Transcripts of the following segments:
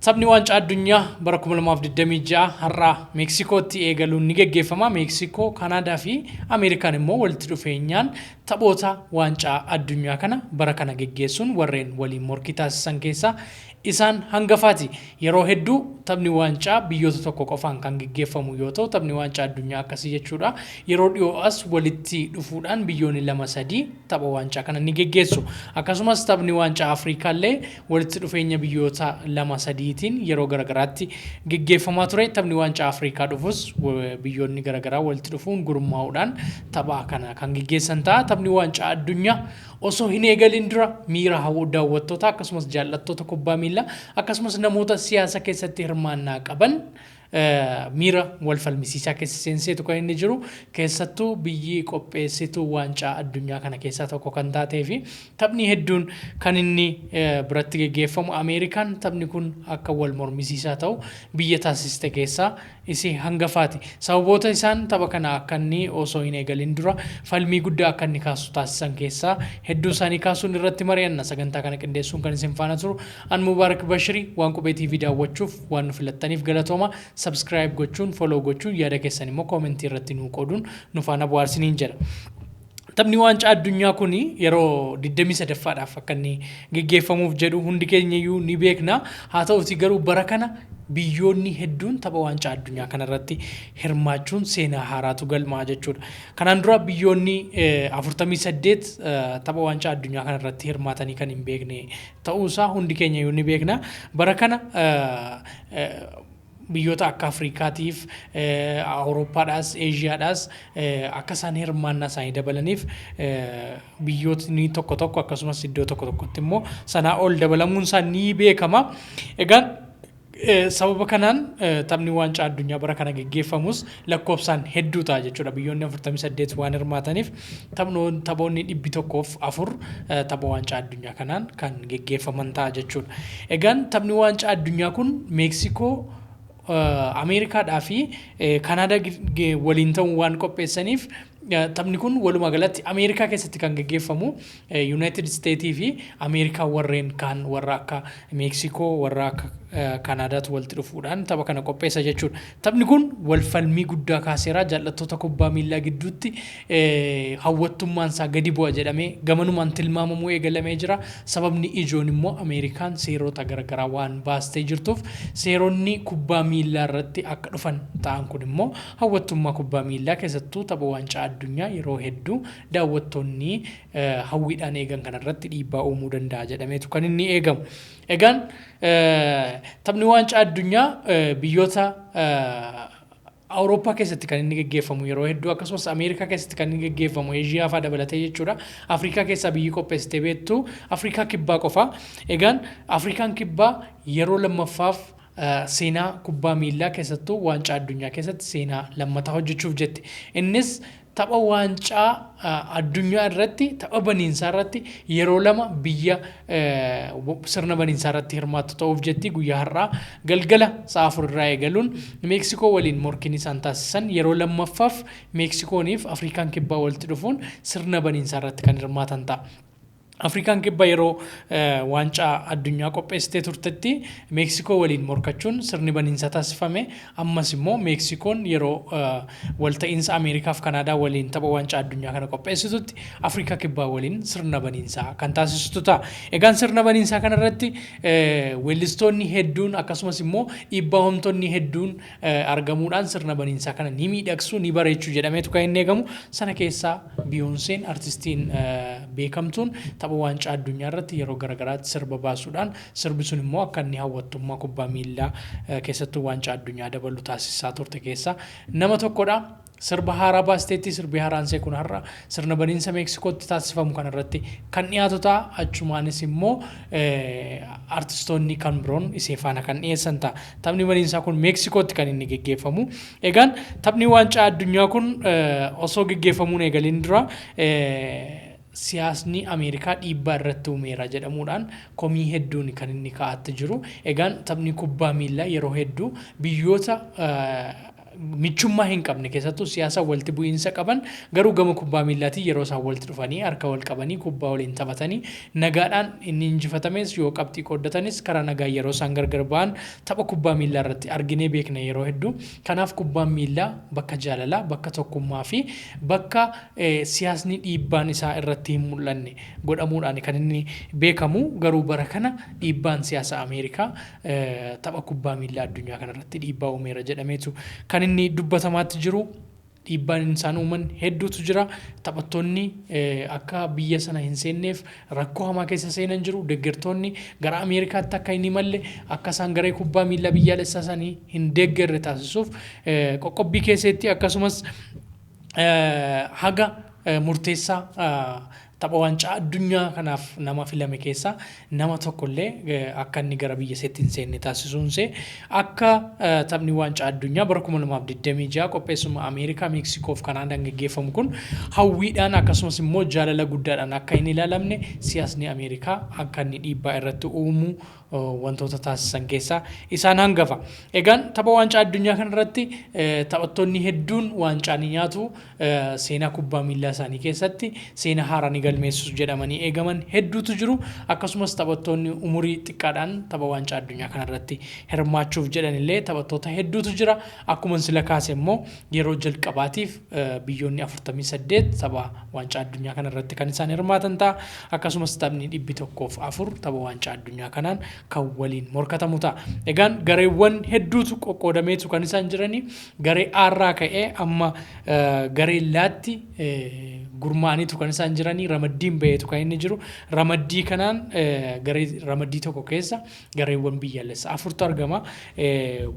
Taphni waancaa addunyaa bara 2026 har'aa Meeksikootti eegaluun ni gaggeeffama. Meeksikoo, Kanaadaa fi Ameerikaan immoo walitti dhufeenyaan taphoota waancaa addunyaa kana bara kana gaggeessuun warreen waliin morkii taasisan keessaa isaan hangafaati. Yeroo hedduu taphni waancaa biyyoota tokko qofaan kan gaggeeffamu yoo ta'u, taphni waancaa addunyaa akkasii jechuudha. Yeroo dhiyoo as walitti dhufuudhaan biyyoonni 2-3 tapha waancaa kana ni gaggeessu. Akkasumas taphni waancaa Afrikaallee walitti dhufeenya biyyoota 2-3tiin yeroo garagaraatti gaggeeffamaa ture. Taphni waancaa Afrikaa dhufus biyyoonni garagaraa walitti dhufuun gurmaa'uudhaan tapha kana kan gaggeessan ta'a. Taphni waancaa addunyaa osoo hin eegalin dura miira daawwattoota akkasumas jaallattoota kubbaa miilaa akkasumas namoota siyaasa keessatti hirmaannaa qaban miira wal falmisiisaa keessa seenseetu kan inni jiru. Keessattuu biyyi qopheessituu waancaa addunyaa kana keessaa tokko kan taatee fi taphni hedduun kan inni biratti gaggeeffamu Ameerikaan taphni kun akka wal mormisiisaa ta'u biyya taasiste keessaa isii hangafaati. Sababoota isaan tapha kana akka inni osoo hin eegalin dura falmii guddaa akka inni kaasu taasisan keessaa hedduu isaanii kaasuun irratti mari'anna. Sagantaa kana qindeessuun kan isin faana turu an Mubaarak Bashirii. Waan qubee TV daawwachuuf waan nu filattaniif galatooma. Subscribe gochuun, follow gochuun, yaada keessan immoo comment irratti nuu qooduun nu faana bohaarsiniin jedha. Taphni waancaa addunyaa kun yeroo 23ffaadhaaf akka inni gaggeeffamuuf jedhu hundi keenya iyyuu ni beekna. Haa ta'uutii garuu bara kana biyyoonni hedduun tapha waancaa addunyaa kanarratti hirmaachuun seenaa haaraatu galmaa jechuudha. Kanaan dura biyyoonni 48 tapha waancaa addunyaa kanarratti hirmaatanii kan hin beekne ta'uusaa hundi keenya iyyuu ni beekna. Bara kana biyyoota akka Afrikaatiif, Awurooppaadhaas, Eeshiyaadhaas akka isaan hirmaannaa isaanii dabalaniif biyyootni tokko tokko akkasumas iddoo tokko tokkotti immoo sanaa ol dabalamuun isaa ni beekama. Egaan sababa kanaan taphni waancaa addunyaa bara kana gaggeeffamus lakkoofsaan hedduu ta'a jechuudha. Biyyoonni 48 waan hirmaataniif taphoonni 104 tapha waancaa addunyaa kanaan kan gaggeeffaman ta'a jechuudha. Egaan taphni waancaa addunyaa kun Meeksikoo, Ameerikaadhaa fi Kanaadaa waliin ta'uun waan qopheessaniif taphni kun walumaa galatti Ameerikaa keessatti kan gaggeeffamu. United States fi Ameerikaa warreen kaan warra akka Meeksikoo, warra akka Kanaadaatu walitti dhufuudhaan tapha kana qopheessa jechuudha. Taphni kun wal falmii guddaa kaaseera. Jaallattoota kubbaa miilaa gidduutti hawwattummaan isaa gadi bu'a jedhamee gamanumaan tilmaamamuu eegalamee jira. Sababni ijoon immoo Ameerikaan seerota garaagaraa waan baastee jirtuuf seeronni kubbaa miilaa irratti akka dhufan ta'an kun immoo hawwattummaa kubbaa miilaa keessattuu tapha waancaa addunyaa yeroo hedduu daawwattoonni hawwiidhaan eegan kanarratti dhiibbaa uumuu danda'a jedhameetu kan inni eegamu. Egaan taphni waancaa addunyaa biyyoota Awurooppaa keessatti kan inni gaggeeffamu yeroo hedduu akkasumas Ameerikaa keessatti kan inni gaggeeffamu Eeshiyaa fa'aa dabalatee jechuudha. Afrikaa keessaa biyyi qopheessitee beektu Afrikaa kibbaa qofa. Egaan Afrikaan kibbaa yeroo lammaffaaf seenaa kubbaa miilaa keessattuu waancaa addunyaa keessatti seenaa lammataa hojjechuuf jetti. Innis tapha waancaa addunyaa irratti tapha baniinsaa irratti yeroo lama biyya sirna baniinsaa irratti hirmaattu ta'uuf jetti. Guyyaa har'aa galgala sa'a 4 irraa eegaluun Meeksikoo waliin morkiin isaan taasisan yeroo lammaffaaf Meeksikooniif Afrikaan kibbaa walitti dhufuun sirna baniinsaa irratti kan hirmaatan ta'a. Afrikaan kibbaa yeroo waancaa addunyaa qopheessitee turtetti Meeksikoo waliin morkachuun sirni baniinsaa taasifame. Ammas immoo Meeksikoon yeroo walta'iinsa Ameerikaaf Kanaadaa waliin tapha waancaa addunyaa kana qopheessitutti Afrikaa kibbaa waliin sirna baniinsaa kan taasistu ta'a. Egaan sirna baniinsaa kanarratti weellistoonni hedduun akkasumas immoo dhiibbaa'omtoonni hedduun argamuudhaan sirna baniinsaa kana ni miidhagsu ni bareechu jedhameetu kan inni eegamu. Sana keessaa Biyoonseen artistiin beekamtuun tapha waancaa addunyaa irratti yeroo garagaraatti sirba baasuudhaan sirbi sun immoo akka inni hawwattummaa kubbaa miilaa keessattuu waancaa addunyaa dabalu taasisaa turte keessaa nama tokkodha. Sirba haaraa baasteetti sirbi haaraansee kun har'a sirna baniinsa Meeksikootti taasifamu kanarratti kan dhiyaatu ta'a. Achumaanis immoo artistoonni kan biroon isee faana kan dhiyeessan ta'a. Taphni baniinsaa kun Meeksikootti kan inni gaggeeffamu. Egaan taphni waancaa addunyaa kun osoo gaggeeffamuun eegalin dura siyaasni Ameerikaa dhiibbaa irratti uumeera jedhamuudhaan komii hedduun kan inni kaa'atti jiru. Egaan taphni kubbaa miilaa yeroo hedduu biyyoota michummaa hin qabne keessattuu siyaasa walitti bu'iinsa qaban garuu gama kubbaa miillaatiin yeroo isaan walitti dhufanii harka wal qabanii kubbaa waliin taphatanii nagaadhaan inni injifatames yoo qabxii qooddatanis karaa nagaa yeroo isaan gargar ba'an tapha kubbaa miillaa irratti arginee beekna yeroo hedduu. Kanaaf kubbaan miillaa bakka jaalalaa, bakka tokkummaa fi bakka siyaasni dhiibbaan isaa irratti hin mul'anne godhamuudhaan kan inni beekamu. Garuu bara kana dhiibbaan siyaasa Ameerikaa tapha kubbaa miillaa addunyaa kanarratti dhiibbaa uumeera jedhameetu kan inni dubbatamaatti jiru. Dhiibbaan isaan uuman hedduutu jira. Taphattoonni akka biyya sana hin seenneef rakkoo hamaa keessa seenan jiru. Deeggartoonni gara Ameerikaatti akka hin imalle akka isaan garee kubbaa miillaa biyyaalessaa isaanii hin deeggarre taasisuuf qoqqobbii keessatti akkasumas haga murteessaa tapha waancaa addunyaa kanaaf nama filame keessa nama tokkollee akka inni gara biyya isaatti hin seenne taasisuunse akka taphni waancaa addunyaa bara 2026 qopheessuma Ameerikaa, Meeksikoo fi Kanaadaan gaggeeffamu kun hawwiidhaan akkasumas immoo jaalala guddaadhaan akka hin ilaalamne siyaasni Ameerikaa akka inni dhiibbaa irratti uumu wantoota taasisan keessaa isaan hangafa. Egaan tapha waancaa addunyaa kanarratti taphattoonni hedduun waancaa ni nyaatu. Seenaa kubbaa miillaa isaanii keessatti seenaa haaraa ni galmeessu jedhamanii eegaman hedduutu jiru. Akkasumas taphattoonni umurii xiqqaadhaan tapha waancaa addunyaa kanarratti hirmaachuuf jedhanillee taphattoota hedduutu jira. Akkuma sila kaase immoo yeroo jalqabaatiif biyyoonni 48 tapha waancaa addunyaa kanarratti kan isaan hirmaatan ta'a. Akkasumas taphni 104 tapha waancaa addunyaa kanaan kan waliin morkatamu ta'a. Egaan gareewwan hedduutu qoqqoodameetu kan isaan jiranii garee Aarraa ka'ee amma garee Laatti gurmaa'aniitu kan isaan jiranii ramaddiin baheetu kan inni jiru. Ramaddii kanaan garee ramaddii tokko keessa gareewwan biyyaalessaa 4tu argama.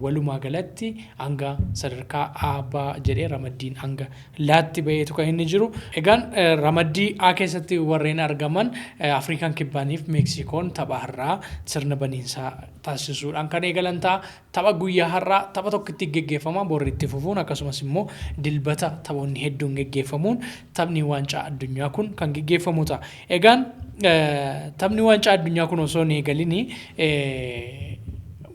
Walumaa galatti hanga sadarkaa A jedhee ramaddiin hanga Laatti baheetu kan inni jiru. Egaan ramaddii A keessatti warreen argaman Afrikaan Kibbaaniif Meeksikoon tapha har'aa sirna baniinsaa taasisuudhaan kan eegalan ta'a. Tapha guyyaa har'aa tapha tokkotti geggeeffama borriitti fufuun akkasumas immoo dilbata taphoonni hedduun geggeeffamuun taphni waancaa addunyaa kun kan geggeeffamu ta'a. Egaan taphni waancaa addunyaa kun osoo hin eegalini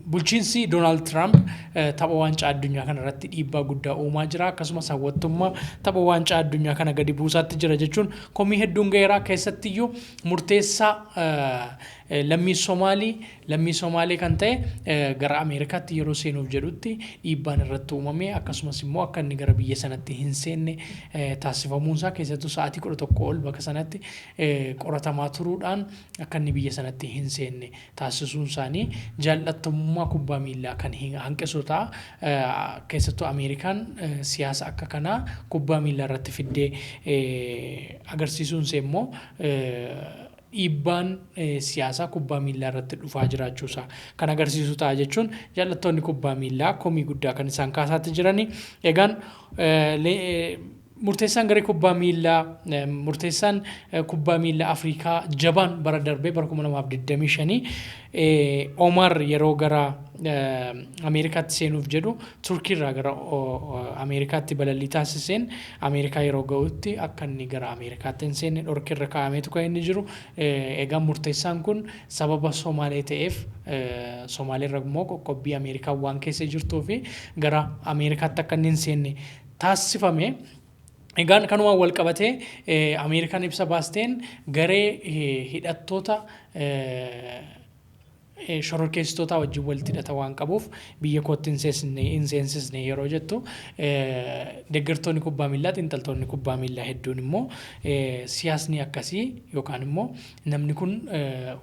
bulchiinsi Donald Trump tapha waancaa addunyaa kana irratti dhiibbaa guddaa uumaa jira. Akkasumas hawwattummaa tapha waancaa addunyaa kana gadi buusaatti jira jechuun komii hedduun gaheeraa keessattiyyuu murteessaa lammii Somaalii kan ta'e gara Ameerikaatti yeroo seenuuf jedhutti dhiibbaan irratti uumame akkasumas immoo akka inni gara biyya sanatti hin seenne taasifamuunsaa keessattuu sa'aatii 11 ol bakka sanatti qoratamaa turuudhaan akka inni biyya sanatti hin seenne taasisuun isaanii jaallattummaa kubbaa miillaa kan hanqisu ta'a. Keessattuu Ameerikaan siyaasa akka kanaa kubbaa miillaa irratti fiddee agarsiisuunsa immoo dhiibbaan siyaasaa kubbaa miillaa irratti dhufaa jiraachuusaa kan agarsiisu ta'a jechuun jaallattoonni kubbaa miillaa komii guddaa kan isaan kaasaatti jiranii. Egaan murteessaan garee kubbaa miillaa Afrikaa jabaan bara darbee bara 2025 Omar yeroo gara Ameerikaatti seenuuf jedhu Turkiirraa gara Ameerikaatti balallii taasiseen Ameerikaa yeroo ga'utti akka inni gara Ameerikaatti hin seenne dhorkirra kaa'ameetu kan inni jiru. Egaan murteessaan kun sababa Somaalee ta'eef Somaaleerra immoo qoqqobbii Ameerikaa waan keessa jirtuu fi gara Ameerikaatti akka inni hin seenne taasifame. Egaan kanumaan wal qabatee Ameerikaan ibsa baasteen garee hidhattoota shororkeessitoota wajjin walitti hidhata waan qabuuf biyya kootti hin seensisne yeroo jettu deeggartoonni kubbaa miillaa xiinxaltoonni kubbaa miillaa hedduun immoo siyaasni akkasii yookaan immoo namni kun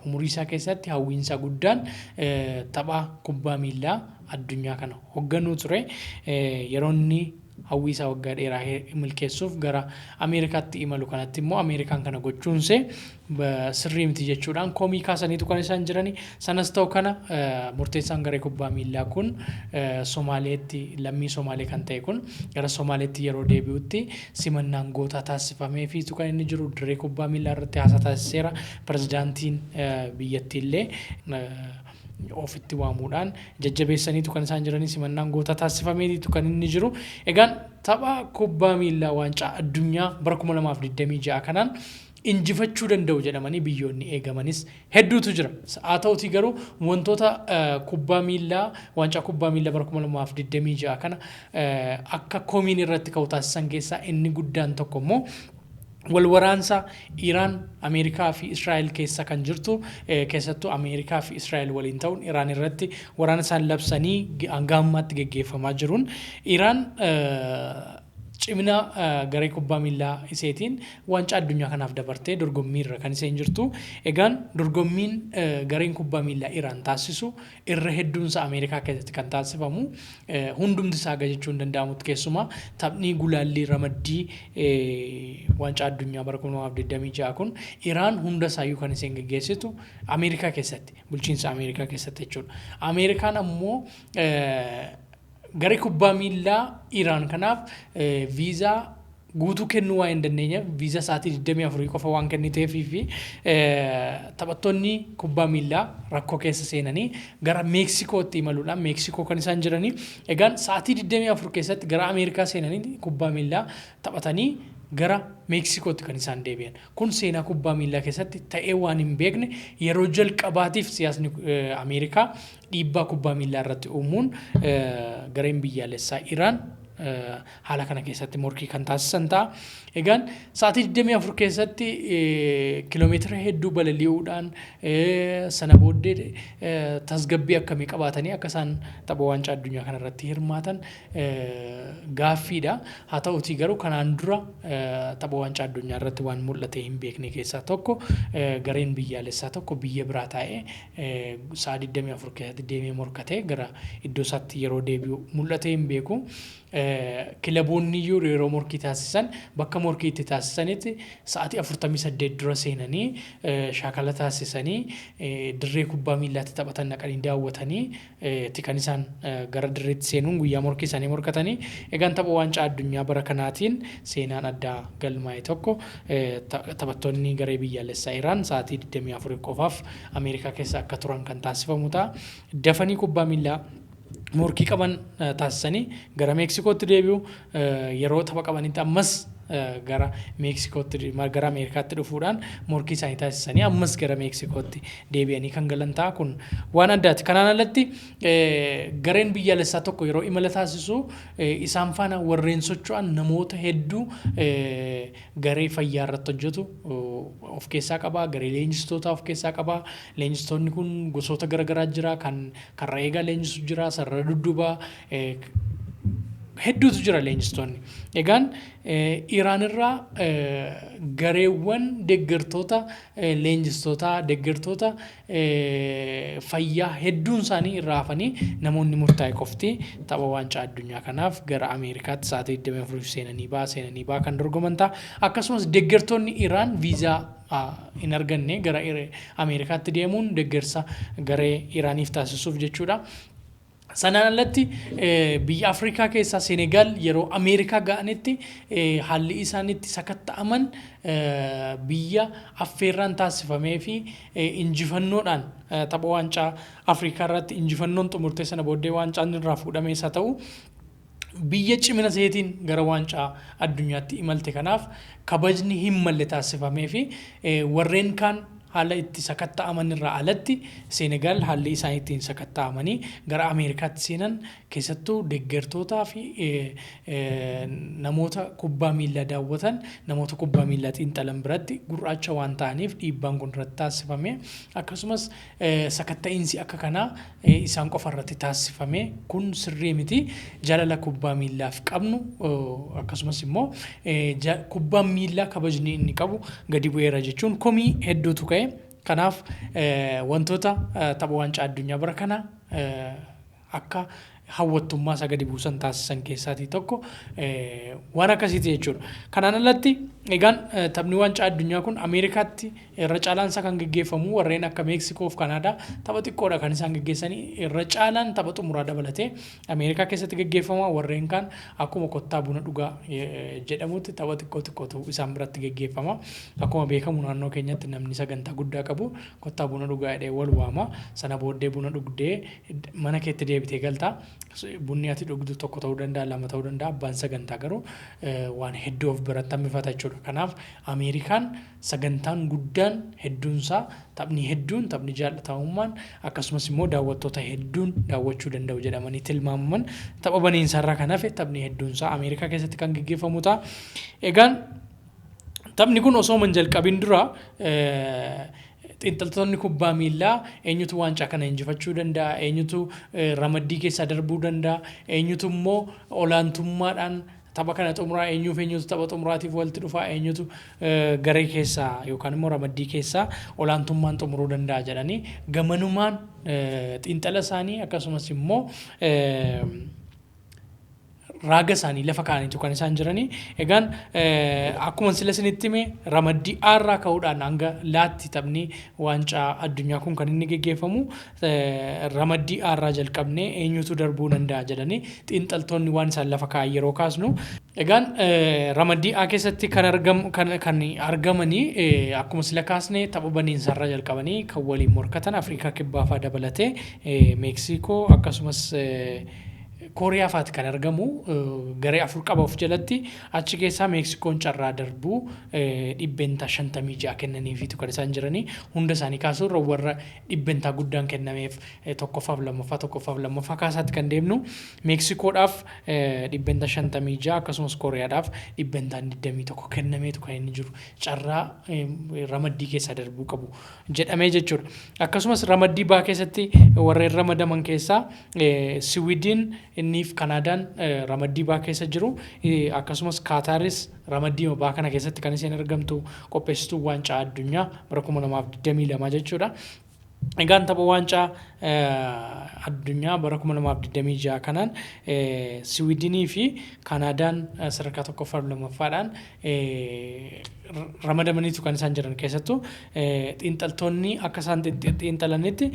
umurii isaa keessatti hawwiinsaa guddaan tapha kubbaa miillaa addunyaa kana hoogganuu ture. Yeroo inni hawwii isaa waggaa dheeraa milkeessuuf gara Ameerikaatti imalu kanatti immoo Ameerikaan kana gochuunse sirrii miti jechuudhaan komii kaasaniitu kan isaan jiranii. Sanas ta'u kana murteessaan garee kubbaa miillaa kun Somaaleetti lammii Somaalee kan ta'e kun gara Somaaleetti yeroo deebi'utti simannaan gootaa taasifameefiitu kan inni jiru. Dirree kubbaa miillaa irratti haasaa taasiseera. Pirezidaantiin biyyattiillee ofitti waamuudhaan jajjabeessaniitu kan isaan jiranii simannaan gootaa taasifameetu kan inni jiru. Egaan tapha kubbaa miillaa waancaa addunyaa bara 2026 kanaan injifachuu danda'u jedhamanii biyyoonni eegamanis hedduutu jira. Haa ta'utii garuu wantoota kubbaa miillaa waancaa kubbaa miillaa bara 2026 kana akka komiin irratti ka'u taasisan keessaa inni guddaan tokko immoo wal waraansa Iraan Ameerikaa fi Israa'el keessa kan jirtu keessattuu Ameerikaa fi Israa'el waliin ta'uun Iraan irratti waraana isaan labsanii hanga ammaatti geggeeffamaa jiruun Iraan cimina garee kubbaa miillaa iseetiin waancaa addunyaa kanaaf dabartee dorgommii irra kan iseen jirtu. Egaan dorgommiin gareen kubbaa miillaa Iraan taasisu irra hedduunsa Ameerikaa keessatti kan taasifamu hundumti isaa jechuu hin danda'amutti keessumaa taphni gulaallii ramaddii waancaa addunyaa bara 2026 kun Iraan hunda isaayyuu kan iseen geggeessitu Ameerikaa keessatti bulchiinsa Ameerikaa keessatti jechuudha. Ameerikaan ammoo garee kubbaa miillaa Iraan kanaaf viizaa guutuu kennuu waan hin dandeenyeef viizaa sa'aatii 24 qofa waan kenniteefii fi taphattoonni kubbaa miillaa rakkoo keessa seenanii gara Meeksikootti imaluudhaan Meeksikoo kan isaan jiranii. Egaan sa'aatii 24 keessatti gara Ameerikaa seenanii kubbaa miillaa taphatanii gara Meeksikootti kan isaan deebi'an. Kun seenaa kubbaa miillaa keessatti ta'ee waan hin beekne yeroo jalqabaatiif siyaasni Ameerikaa dhiibbaa kubbaa miillaa irratti uumuun gareen biyyaalessaa Iraan haala kana keessatti morkii kan taasisan ta'a. Egaan sa'aatii 24 keessatti kiiloomeetira hedduu balali'uudhaan sana booddee tasgabbii akkamii qabaatanii akka isaan tapha waancaa addunyaa kana irratti hirmaatan gaaffiidha. Haa ta'utii garuu kanaan dura tapha waancaa addunyaa irratti waan mul'atee hin beekne keessaa tokko gareen biyyaalessaa tokko biyya biraa taa'ee sa'a 24 keessatti deemee morkatee gara iddoo isaatti yeroo deebi'u mul'atee hin beeku. Kilaboonni yeroo morkii taasisan bakka morkii itti taasisanitti sa'aatii 48 dura seenanii shaakala taasisanii dirree kubbaa miillaatti taphatan naqanii daawwatanii kan isaan gara dirreetti seenuun guyyaa morkii isaanii morkatanii. Egaan tapha waancaa addunyaa bara kanaatiin seenaan addaa galmaa'e tokko taphattoonni garee biyyaalessaa Iraan sa'aatii 24 qofaaf Ameerikaa keessa akka turan kan taasifamu ta'a. Dafanii kubbaa miillaa morkii qaban taasisanii gara Meeksikootti deebi'u yeroo tapha qabanitti ammas gara Meeksikootti gara Ameerikaatti dhufuudhaan morkii isaanii taasisanii ammas gara Meeksikootti deebi'anii kan galan ta'a. Kun waan addaati. Kanaan alatti gareen biyyaalessaa tokko yeroo imala taasisu isaan faana warreen socho'an namoota hedduu garee fayyaa irratti hojjetu of keessaa qaba. Garee leenjistootaa of keessaa qaba. Leenjistoonni kun gosoota garaagaraa jira. Kan karra eegaa leenjisu jira. Sarara dudduubaa hedduutu jira leenjistoonni. Egaan Iraan irraa gareewwan deeggartoota leenjistootaa deeggartoota fayyaa hedduun isaanii irraa hafanii namoonni murtaa'e qofti tapha waancaa addunyaa kanaaf gara Ameerikaatti sa'aatii 24 seenanii baa kan dorgoman ta'a. Akkasumas deeggartoonni Iraan viizaa hin arganne gara Ameerikaatti deemuun deeggarsa garee Iraaniif taasisuuf jechuudha. Sanaan alatti biyya Afrikaa keessaa Senegaal yeroo Ameerikaa ga'anitti haalli isaanitti sakatta'aman biyya affeerraan taasifamee fi injifannoodhaan tapha waancaa Afrikaa irratti injifannoon xumurtee sana booddee waancaan irraa fuudhamee isa ta'u biyya cimina seetiin gara waancaa addunyaatti imalte kanaaf kabajni hin malle taasifamee fi warreen kaan haala itti sakatta'aman irraa alatti Senegaal haalli isaan ittiin sakatta'amanii gara Ameerikaatti seenan keessattuu deeggartootaa fi namoota kubbaa miillaa daawwatan namoota kubbaa miillaa xiinxalan biratti gurraacha waan ta'aniif dhiibbaan kun irratti taasifame. Akkasumas sakatta'iinsi akka kanaa isaan qofa irratti taasifame kun sirrii miti. Jaalala kubbaa miillaaf qabnu akkasumas immoo kubbaa miillaa kabajni inni qabu gadi bu'eera jechuun komii hedduutu ka'e. Kanaaf wantoota tapha waancaa addunyaa bara kana akka hawwattummaa isa gadi buusan taasisan keessaatii tokko waan akkasiiti jechuudha. Kanaan alatti egaan taphni waancaa addunyaa kun Ameerikaatti irra caalaan isaa kan geggeeffamu warreen akka Meeksikoo fi Kanaadaa tapha xiqqoodha kan isaan geggeessanii irra caalaan tapha xumuraa dabalatee Ameerikaa keessatti geggeeffama. Warreen kaan akkuma kottaa buna dhugaa jedhamutti tapha xiqqootu isaan biratti geggeeffama. Akkuma beekamu naannoo keenyatti namni sagantaa guddaa qabu kottaa buna dhugaa jedhee wal waama. Sana booddee buna dhugdee mana keetti deebitee galtaa. bunni ati dhugdu tokko ta'uu danda'a lama ta'uu danda'a abbaan sagantaa garuu waan hedduu of biratti hambifata jechuudha. Kanaaf Ameerikaan sagantaan guddaan hedduunsaa taphni hedduun taphni jaallatamummaan akkasumas immoo daawwattoota hedduun daawwachuu danda'u jedhamanii tilmaamaman tapha baniinsaarraa kan hafe taphni hedduunsaa Ameerikaa keessatti kan gaggeeffamu ta'a. Egaan taphni kun osoo man jalqabin dura xiinxaltoonni kubbaa miilaa eenyutu waancaa kana injifachuu danda'a, eenyutu ramaddii keessaa darbuu danda'a, eenyutu immoo olaantummaadhaan tapha kana xumuraa, eenyutu tapha xumuraatiif walitti dhufaa, eenyutu garee keessaa yookaan immoo ramaddii keessaa olaantummaan xumuruu danda'a jedhanii gamanumaan xiinxala isaanii akkasumas immoo raaga isaanii lafa kaa'aniitu kan isaan jiranii. Egaan akkuma sila isinitti hime ramaddii aarraa ka'uudhaan hanga laatti taphni waancaa addunyaa kun kan inni geggeeffamu ramaddii aarraa jalqabnee eenyutu darbuu danda'a jedhanii xiinxaltoonni waan isaan lafa kaa'an yeroo kaasnu. Egaan ramaddii A keessatti kan argamanii akkuma sila kaasne tapha baniinsaarraa jalqabanii kan waliin morkatan Afrikaa Kibbaafaa dabalatee Meeksikoo akkasumas Kooriyaa faati kan argamu garee afur qaba of jalatti achi keessaa Meeksikoon carraa darbuu dhibbentaa 56 kennaniifitu kan isaan jiranii hunda isaanii kaasuurra warra dhibbentaa guddaan kennameef tokkoffaaf lammaffaa kaasaatti kan deemnu Meeksikoodhaaf dhibbentaa 56 akkasumas Kooriyaadhaaf dhibbentaa 21 kennameetu kan inni jiru carraa ramaddii keessaa darbuu qabu jedhamee jechuudha. Akkasumas ramaddii baa keessatti warreen ramadaman keessaa Siwiidin inniif Kanaadaan ramaddii baa keessa jiru akkasumas Kaataaris ramaddii baa kana keessatti kan isheen argamtu qopheessituu waancaa addunyaa bara 2022 jechuudha. Egaan tapha waancaa addunyaa bara 2026 kanaan Siwiidinii fi Kanaadaan sadarkaa tokkoffaa lamaffaadhaan ramadamaniitu kan isaan jiran keessattuu xiinxaltoonni akka isaan xiinxalanitti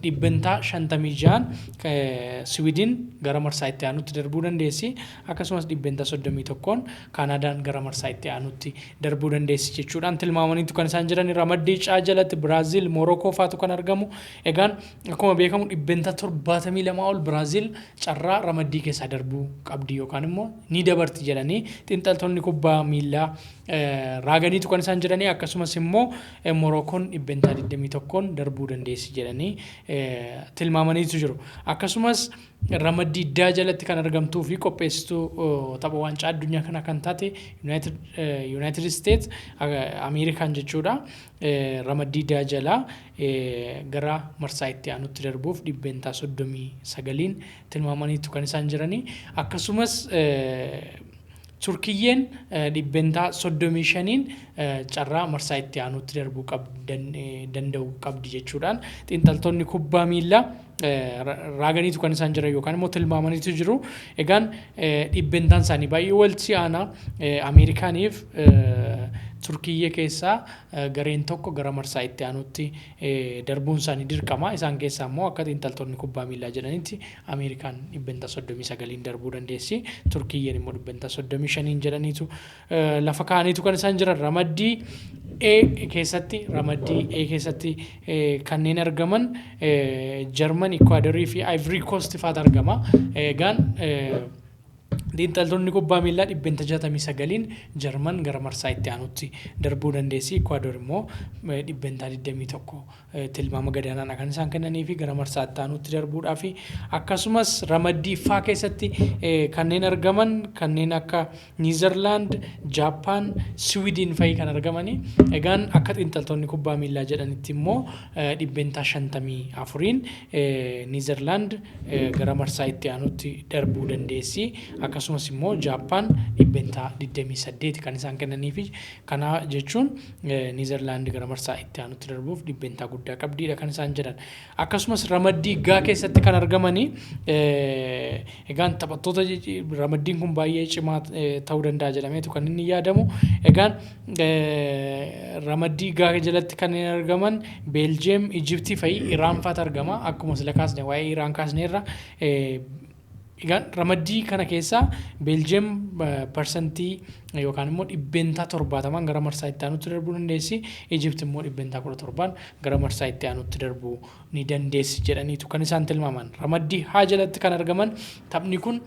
dhibbentaa 56 Siwiidin gara marsaa itti aanutti darbuu dandeessi akkasumas dhibbentaa 31 Kanaadaan gara marsaa itti aanutti darbuu dandeessi jechuudhaan tilmaamaniitu kan isaan jiran. Ramaddii caa jalatti Biraaziil Morookoo faatu kan argamu. Egaan akkuma beekamu dhibbentaa 72 ol Biraaziil carraa ramaddii keessaa darbuu qabdi yookaan immoo ni dabarti jedhanii xiinxaltoonni kubbaa miilaa raaganiitu kan isaan jiranii akkasumas immoo Morookoon dhibbentaa 21 darbuu dandeessi jedhanii tilmaamaniitu jiru. Akkasumas ramaddii daa jalatti kan argamtuu fi qopheessituu tapha waancaa addunyaa kana kan taate United States Ameerikaan jechuudha. Ramaddii daa jalaa gara marsaa itti aanutti darbuuf dhibbentaa 39 tilmaamaniitu kan isaan jiranii. Akkasumas Turkiyyeen dhibbentaa 35 carraa marsaa itti aanutti darbuu danda'u qabdi jechuudhaan xiinxaltoonni kubbaa miilaa raaganiitu kan isaan jiran yookaan immoo tilmaamaniitu jiru. Egaan dhibbentaan isaanii baay'ee wal si'aana. Ameerikaaniif Turkiyyee keessaa gareen tokko gara marsaa itti aanutti darbuun isaanii dirqama. Isaan keessaa immoo akka xiinxaltoonni kubbaa miilaa jedhanitti Ameerikaan dhibbentaa 39 darbuu dandeessi. Turkiyyeen immoo dhibbentaa 35 jedhaniitu lafa kaa'aniitu kan isaan jiran. Ramaddii A keessatti kanneen argaman Jarman, Ikwaadoorii fi Ivory Coast faatu argama. Egaan xiinxaltoonni kubbaa miilaa dhibbentaa 69 Jarman gara marsaa itti aanutti darbuu dandeessi. Ikwaador immoo dhibbentaa 21 tilmaama gadaanaa kan isaan kennanii fi gara marsaa itti aanutti darbuudhaaf akkasumas ramaddii faa keessatti kanneen argaman kanneen akka Niizerlaand, Jaappaan, Siwiidin fa'i kan argamanii. Egaan akka xiinxaltoonni kubbaa miilaa jedhanitti immoo dhibbentaa 54 Niizerlaand gara marsaa itti aanutti darbuu dandeessi. Akkasumas immoo Jaappaan dhibbentaa 28 kan isaan kennanii fi kana jechuun Niizerlaand gara marsaa itti aanutti darbuuf dhibbentaa guddaa qabdiidha kan isaan jedhan. Akkasumas ramaddii gaa keessatti kan argamanii egaan taphattoota ramaddiin kun baay'ee cimaa ta'uu danda'a jedhameetu kan inni yaadamu. Egaan ramaddii gaa jalatti kan argaman Beeljeem, Ijiptii fa'i Iraan faatu argama. Akkuma sila kaasne waa'ee Iraan kaasneerra Egaan ramaddii kana keessa Beeljiyeem parsantii yookaan immoo dhibbentaa 70 gara marsaa itti aanutti darbuu dandeessi. Ijipti immoo dhibbentaa 17 gara marsaa itti aanutti darbuu ni dandeessi jedhaniitu kan isaan tilmaaman. Ramaddii H jalatti kan argaman taphni kun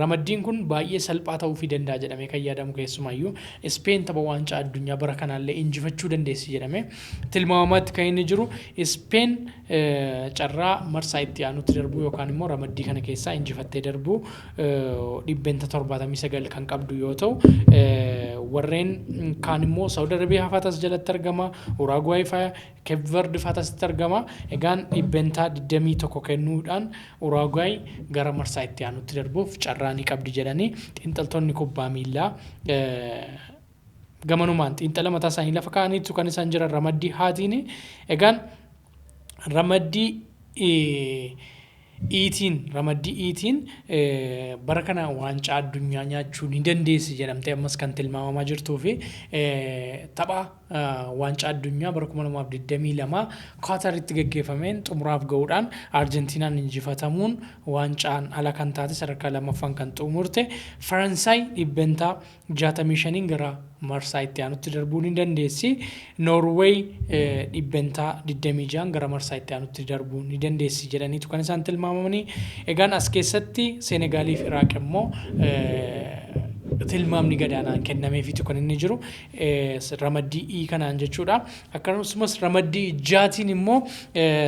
ramaddiin kun baay'ee salphaa ta'uu fi danda'a jedhamee kan yaadamu keessumayyuu Ispeen tapha waancaa addunyaa bara kanaallee injifachuu dandeessi jedhamee tilmaamamaatti kan inni jiru. Ispeen carraa marsaa itti aanutti darbuu yookaan immoo ramaddii kana keessaa injifattee darbuu dhibbentaa 79 kan qabdu yoo ta'u, warreen kaan immoo Saudi Arabiyaa faatas jalatti argama, Uruguay faa, Cape Verde faatas argama. Egaan dhibbentaa 21 kennuudhaan Uruguay gara marsaa itti aanutti darbuuf carraa ni qabdi jedhanii xiinxaltoonni kubbaa miilaa gamanumaan xiinxala mataa isaanii lafa kaa'aniitu kan isaan jiran ramaddii haatiin. Egaan ramaddii ramaddii iitiin bara kana waancaa addunyaa nyaachuu ni dandeessi jedhamtee ammas kan tilmaamamaa jirtuu fi tapha waancaa addunyaa bara 2022 Qaataritti gaggeeffameen xumuraaf ga'uudhaan Arjentiinaan injifatamuun waancaan ala kan taate sadarkaa lammaffaan kan xumurte Faransaay dhibbentaa 65 gara marsaa itti aanutti darbuu ni dandeessi. Norway dhibbentaa 26 gara marsaa itti aanutti darbuu ni dandeessi jedhaniitu kan isaan tilmaamamanii. Egaan as keessatti Seenegaaliif Iraaq immoo tilmaamni gadaanaan kennameefitu kan inni jiru ramaddii kanaan jechuudha. Akkasumas ramaddii jaatiin immoo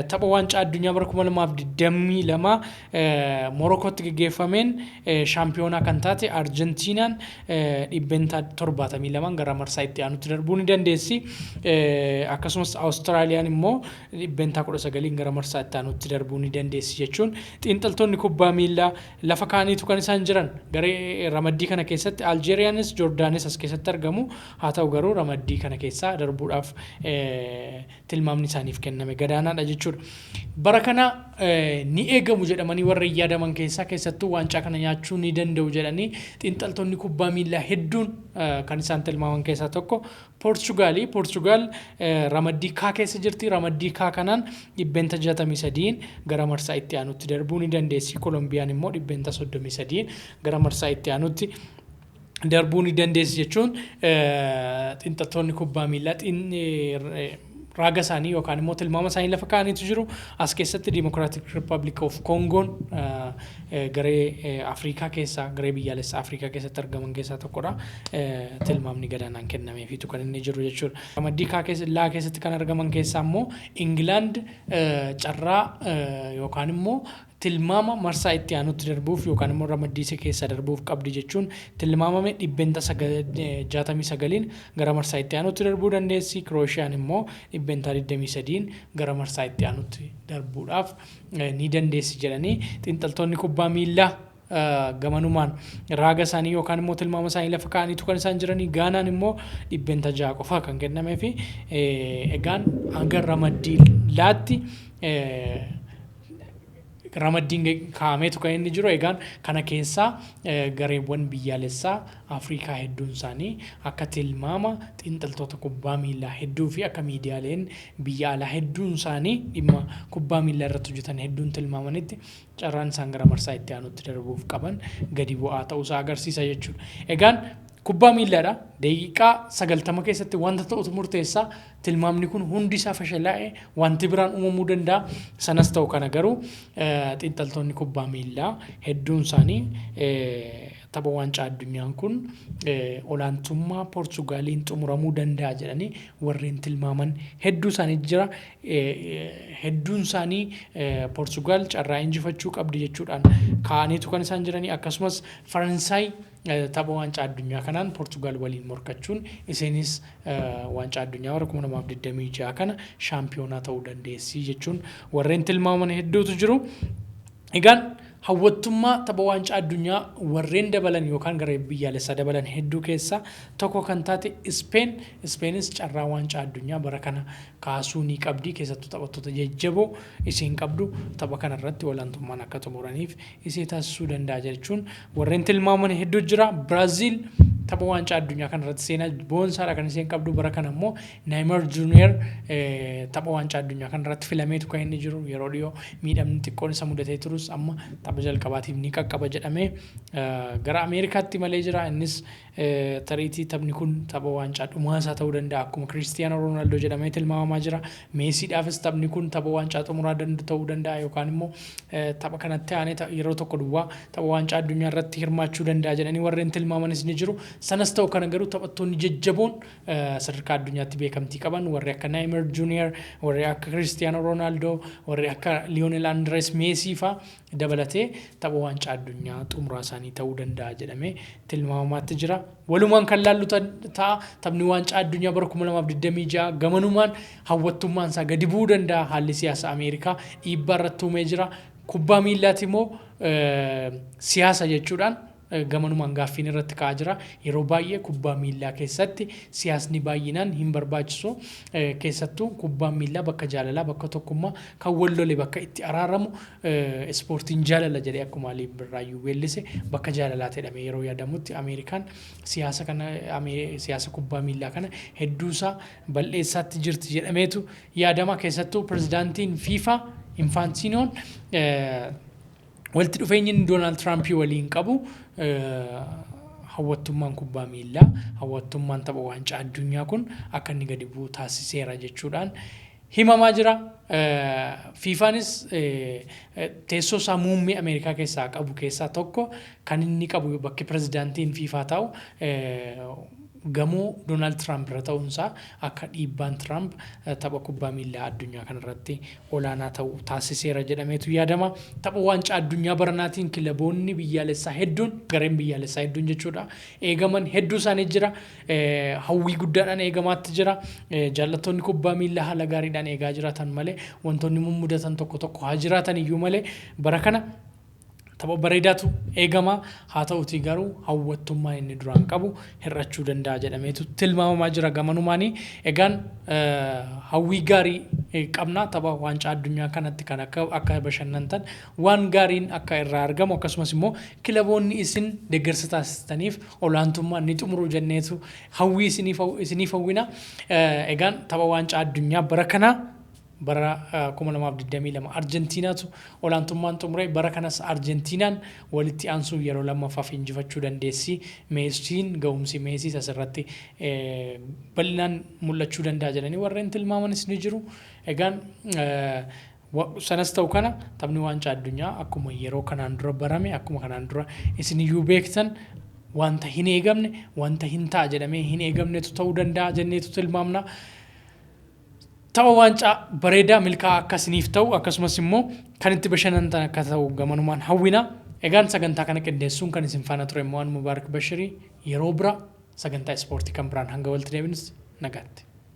tapha waancaa addunyaa bara 2022 Morokootti gaggeeffameen shaampiyoonaa kan taate Arjentiinaan dhibbentaa 72 gara marsaa itti aanutti darbuu ni dandeessi. Akkasumas Awustiraaliyaan immoo dhibbentaa 19 gara marsaa itti aanutti darbuu ni dandeessi jechuun xiinxaltoonni kubbaa miilaa lafa kaa'aniitu kan isaan jiran. Garee ramaddii kana keessatti Aljeeriyaanis Joordaanis as keessatti argamu. Haa ta'u garuu ramaddii kana keessaa darbuudhaaf tilmaamni isaaniif kenname gadaanaadha jechuudha. Bara kana ni eegamu jedhamanii warra yaadaman keessattuu waancaa kana nyaachuu ni danda'u jedhanii xiinxaltoonni kubbaa miilaa hedduun kan isaan tilmaaman keessaa tokko Poorchugaal ramaddii K keessa jirti. Ramaddii K kanaan dhibbentaa 63 gara marsaa itti aanutti darbuu ni dandeessi. Kolombiyaan immoo dhibbentaa 33 gara marsaa itti aanutti darbuu ni dandeessi jechuun xiinxaltoonni kubbaa miilaa raaga isaanii yookaan immoo tilmaama isaanii lafa kaa'aniitu jiru. As keessatti Democratic Republic of Congoon garee Afrikaa keessaa garee biyyaalessa Afrikaa keessatti argaman keessaa tokkodha. Tilmaamni gadaanaan kennameefitu kan inni jiru jechuudha. Ramaddii laa keessatti kan argaman keessaa immoo Ingilaand carraa yookaan immoo tilmaama marsaa itti aanutti darbuuf yookaan immoo ramaddii keessa darbuuf qabdi jechuun tilmaamame dhibbentaa 69 gara marsaa itti aanutti darbuu dandeessi. Kroosiyaan immoo dhibbentaa 23 gara marsaa itti aanutti darbuudhaaf ni dandeessi jedhanii xiinxaltoonni kubbaa miilaa gamanumaan raaga isaanii yookaan immoo tilmaama isaanii lafa kaa'aniitu kan isaan jiranii. Gaanaan immoo dhibbentaa 6 qofa kan kennameefi egaan hanga ramaddii laatti ramaddiin kaa'ameetu kan inni jiru. Egaan kana keessaa gareewwan biyyaalessaa Afrikaa hedduun isaanii akka tilmaama xiinxaltoota kubbaa miilaa hedduu fi akka miidiyaaleen biyya alaa hedduun isaanii dhimma kubbaa miilaa irratti hojjetan hedduun tilmaamanitti carraan isaan gara marsaa itti aanutti darbuuf qaban gadi bu'aa ta'uusaa agarsiisa jechuudha. Egaan kubbaa miilaadha. Daqiiqaa 90 keessatti wanta ta'utu murteessaa. Tilmaamni kun hundi isaa fashalaa'e wanti biraan uumamuu danda'a. Sanas ta'u kana garuu xiinxaltoonni kubbaa miilaa hedduun isaanii tapha waancaa addunyaan kun olaantummaa Poorchugaaliin xumuramuu danda'a jedhanii warreen tilmaaman hedduu isaanii jira. Hedduun isaanii Poorchugaal carraa injifachuu qabdi jechuudhaan kaa'aniitu kan isaan jiranii. Akkasumas Faransaay tapha waancaa addunyaa kanaan Poorchugaal waliin morkachuun isinis waancaa addunyaa bara 2026 kana shaampiyoonaa ta'uu dandeessi jechuun warreen tilmaaman hedduutu jiru. Egaan hawwattummaa tapha waancaa addunyaa warreen dabalan yookaan garee biyyaalessaa dabalan hedduu keessaa tokko kan taate Ispeenis carraa waancaa addunyaa bara kana kaasuu ni qabdi. Keessattuu taphattoota jajjaboo isiin qabdu tapha kanarratti olaantummaan akka xumuraniif isii taasisuu danda'a jechuun warreen tilmaaman hedduu jira. Biraaziil tapha waancaa addunyaa kanarratti seenaa boonsaadha kan isheen qabdu. Bara kana immoo Neymar Junior tapha waancaa addunyaa kanarratti filameetu kan inni jiru. Yeroo dhiyoo miidhamni xiqqoon isa mudatee turus amma tapha jalqabaatiif ni qaqqaba jedhamee gara Ameerikaatti malee jira. Innis tariitii taphni kun tapha waancaa dhumaasaa ta'uu danda'a akkuma Cristiano Ronaldo jedhamee tilmaamamaa jira. Meesiidhaafis taphni kun tapha waancaa xumuraa ta'uu danda'a yookaan immoo tapha kanatti aanee yeroo tokko duwwaa tapha waancaa addunyaa irratti hirmaachuu danda'a jedhanii warreen tilmaamanis ni jiru. Sanas ta'u kana garuu taphattoonni jajjaboon sadarkaa addunyaatti beekamtii qaban warri akka Neymar Junior, warri akka Cristiano Ronaldo, warri akka Lionel Andres Messi faa dabalatee tapha waancaa addunyaa xumuraa isaanii ta'uu danda'a jedhamee tilmaamamaatti jira. Walumaan kan laallu ta'a taphni waancaa addunyaa bara 2026 gamanumaan hawwattummaan isaa gadi bu'uu danda'a. Haalli siyaasa Ameerikaa dhiibbaa irratti uumee jira. Kubbaa miillaati immoo siyaasa jechuudhaan gamanumaan gaaffiin irratti ka'aa jira. Yeroo baay'ee kubbaa miillaa keessatti siyaasni baay'inaan hin barbaachisu. Keessattuu kubbaa miillaa bakka jaalalaa, bakka tokkummaa kan wal lole bakka itti araaramu ispoortiin jaalala jedhee akkuma Alii Birraayyuu weellise bakka jaalalaa jedhamee yeroo yaadamutti Ameerikaan siyaasa kubbaa miillaa kana hedduusaa bal'eessaatti jirti jedhameetu yaadama. Keessattuu pirezidaantiin FIFA Infantinoon walitti dhufeenyi Donald Trump waliin qabu hawwattummaan kubbaa miillaa, hawwattummaan tapha waancaa addunyaa kun akka inni gadi bu'u taasiseera jechuudhaan himamaa jira. FIFAnis teessoo isaa muummee Ameerikaa keessaa qabu keessaa tokko kan inni qabu bakki pirezidaantiin FIFA ta'u gamoo Donald Trump irra ta'uunsaa akka dhiibbaan Trump tapha kubbaa miillaa addunyaa kanarratti olaanaa ta'u taasiseera jedhameetu yaadama. Tapha waancaa addunyaa baranaatiin kilaboonni biyyaalessaa hedduun gareen biyyaalessaa hedduun jechuudha eegaman hedduu isaanii jira. Hawwii guddaadhaan eegamaatti jira. Jaallattoonni kubbaa miillaa haala gaariidhaan eegaa jiraatan malee wantoonni mummudatan tokko tokko haa jiraatan iyyuu malee bara kana tapha bareedaatu eegama. Haa ta'uutii garuu hawwattummaa inni duraan qabu hir'achuu danda'a jedhameetu tilmaamamaa jira gamanumaanii. Egaan hawwii gaarii qabna tapha waancaa addunyaa kanatti kan akka bashannantan waan gaariin akka irraa argamu akkasumas immoo kilaboonni isin deeggarsa taasistaniif olaantummaa ni xumuru jenneetu hawwii isiniif hawwina. Egaan tapha waancaa addunyaa bara kana bara 2022 Arjentiinaatu olaantummaan xumure. Bara kanas Arjentiinaan walitti aansuu yeroo lammaffaaf injifachuu dandeessi. Meesiin ga'umsi Meesii asirratti bal'inaan mul'achuu danda'a jedhanii warreen tilmaamanis ni jiru. Egaan sanas ta'u kana taphni waancaa addunyaa akkuma yeroo kanaan dura barame akkuma kanaan dura isin iyyuu beektan wanta hin eegamne wanta hin ta'a jedhamee hin eegamnetu ta'uu danda'a jenneetu tilmaamna. Tapha waancaa bareedaa milkaa'aa akkasiniif ta'u akkasumas immoo kan itti bashannantan akka ta'u gamanumaan hawwina. Egaan sagantaa kana qindeessuun kan isin faana ture Mo'aan Mubaarak Bashirii yeroo bira sagantaa ispoortii kan biraan hanga walitti deebinutti nagaatti.